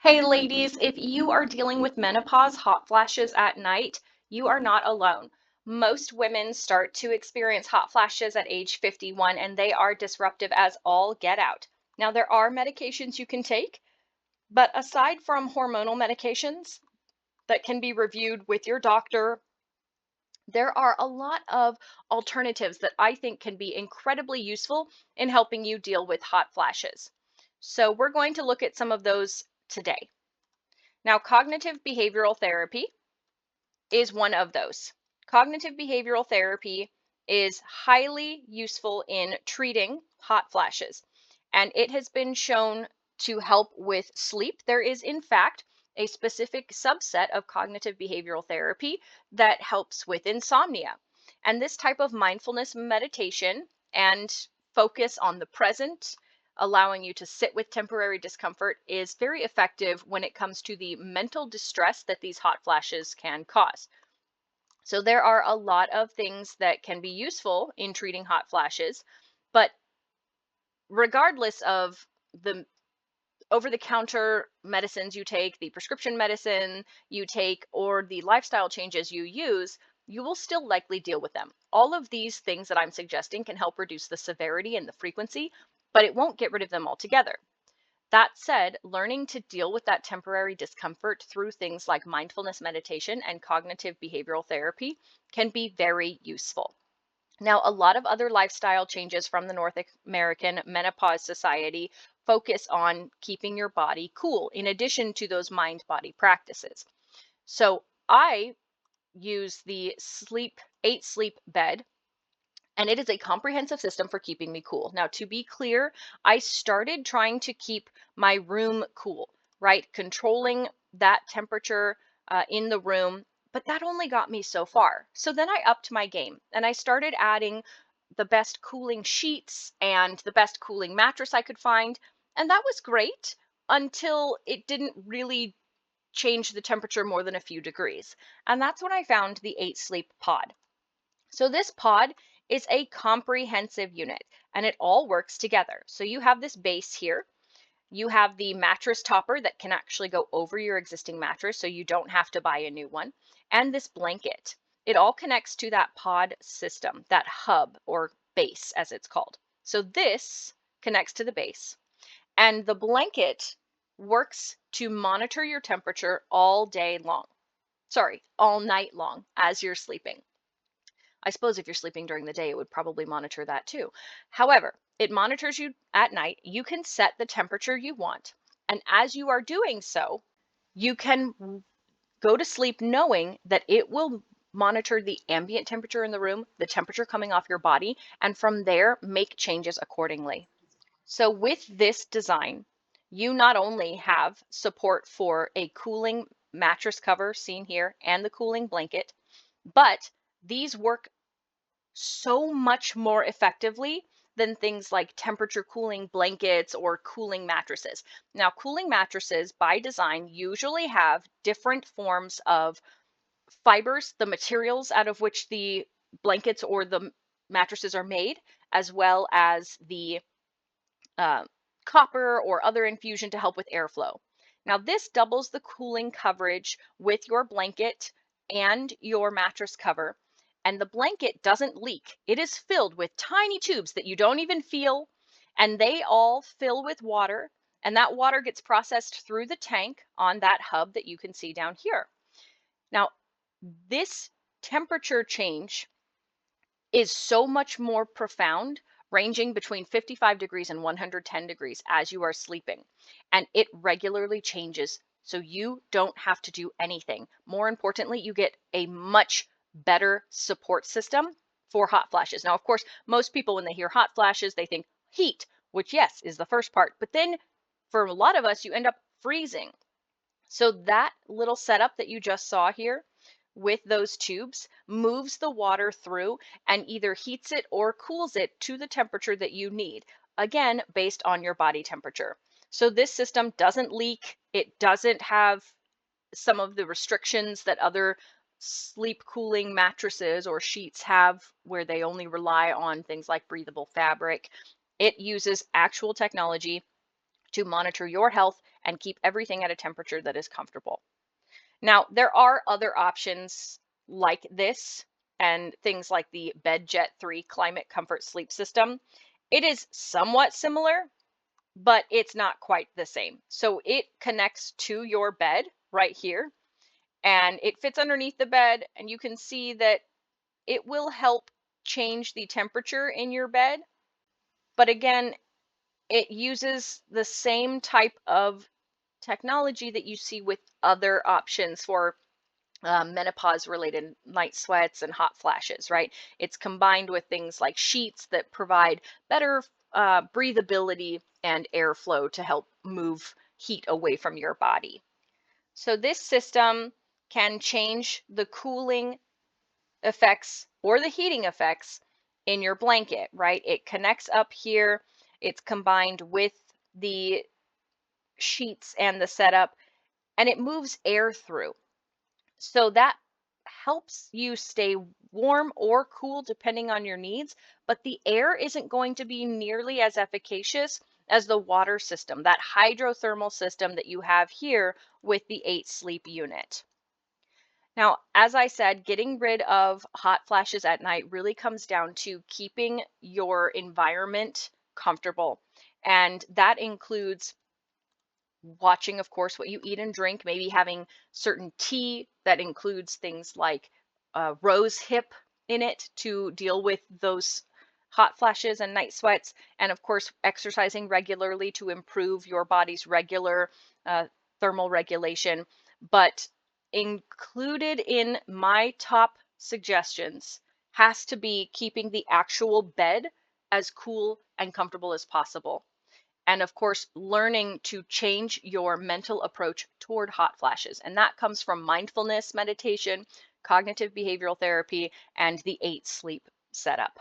Hey ladies, if you are dealing with menopause hot flashes at night, you are not alone. Most women start to experience hot flashes at age 51 and they are disruptive as all get out. Now, there are medications you can take, but aside from hormonal medications that can be reviewed with your doctor, there are a lot of alternatives that I think can be incredibly useful in helping you deal with hot flashes. So, we're going to look at some of those today. Now, cognitive behavioral therapy is one of those. Cognitive behavioral therapy is highly useful in treating hot flashes, and it has been shown to help with sleep. There is, in fact, a specific subset of cognitive behavioral therapy that helps with insomnia. And this type of mindfulness meditation and focus on the present, allowing you to sit with temporary discomfort, is very effective when it comes to the mental distress that these hot flashes can cause. So there are a lot of things that can be useful in treating hot flashes, but regardless of the over the counter medicines you take, the prescription medicine you take, or the lifestyle changes you use, you will still likely deal with them. All of these things that I'm suggesting can help reduce the severity and the frequency, but it won't get rid of them altogether. That said, learning to deal with that temporary discomfort through things like mindfulness meditation and cognitive behavioral therapy can be very useful. Now, a lot of other lifestyle changes from the North American Menopause Society focus on keeping your body cool in addition to those mind body practices. So, I use the sleep 8 sleep bed, and it is a comprehensive system for keeping me cool. Now, to be clear, I started trying to keep my room cool, right? Controlling that temperature in the room, but that only got me so far. So then I upped my game and I started adding the best cooling sheets and the best cooling mattress I could find. And that was great until it didn't really change the temperature more than a few degrees. And that's when I found the 8 sleep pod. So this pod is a comprehensive unit and it all works together. So you have this base here. You have the mattress topper that can actually go over your existing mattress so you don't have to buy a new one. And this blanket. It all connects to that pod system, that hub or base as it's called. So this connects to the base. And the blanket works to monitor your temperature all day long. Sorry, all night long as you're sleeping. I suppose if you're sleeping during the day, it would probably monitor that too. However, it monitors you at night. You can set the temperature you want. And as you are doing so, you can go to sleep knowing that it will monitor the ambient temperature in the room, the temperature coming off your body, and from there, make changes accordingly. So with this design, you not only have support for a cooling mattress cover seen here and the cooling blanket, but these work so much more effectively than things like temperature cooling blankets or cooling mattresses. Now, cooling mattresses by design usually have different forms of fibers, the materials out of which the blankets or the mattresses are made, as well as the uh, copper or other infusion to help with airflow. Now, this doubles the cooling coverage with your blanket and your mattress cover. And the blanket doesn't leak. It is filled with tiny tubes that you don't even feel, and they all fill with water. And that water gets processed through the tank on that hub that you can see down here. Now, this temperature change is so much more profound, ranging between 55 degrees and 110 degrees as you are sleeping. And it regularly changes, so you don't have to do anything. More importantly, you get a much better support system for hot flashes. Now, of course, most people, when they hear hot flashes, they think heat, which, yes, is the first part. But then for a lot of us, you end up freezing. So that little setup that you just saw here with those tubes moves the water through and either heats it or cools it to the temperature that you need, again, based on your body temperature. So this system doesn't leak. It doesn't have some of the restrictions that other sleep cooling mattresses or sheets have, where they only rely on things like breathable fabric. It uses actual technology to monitor your health and keep everything at a temperature that is comfortable. Now, there are other options like this and things like the BedJet 3 Climate Comfort Sleep System. It is somewhat similar, but it's not quite the same. So it connects to your bed right here, and it fits underneath the bed, and you can see that it will help change the temperature in your bed. But again, it uses the same type of technology that you see with other options for menopause related night sweats and hot flashes, right? It's combined with things like sheets that provide better breathability and airflow to help move heat away from your body. So, this system can change the cooling effects or the heating effects in your blanket, right? It connects up here, it's combined with the sheets and the setup, and it moves air through. So that helps you stay warm or cool depending on your needs, but the air isn't going to be nearly as efficacious as the water system, that hydrothermal system that you have here with the 8 sleep unit. Now, as I said, getting rid of hot flashes at night really comes down to keeping your environment comfortable. And that includes watching, of course, what you eat and drink, maybe having certain tea that includes things like rose hip in it to deal with those hot flashes and night sweats. And of course, exercising regularly to improve your body's regular uh, thermal regulation. But included in my top suggestions has to be keeping the actual bed as cool and comfortable as possible. And of course, learning to change your mental approach toward hot flashes. And that comes from mindfulness meditation, cognitive behavioral therapy, and the 8 sleep setup.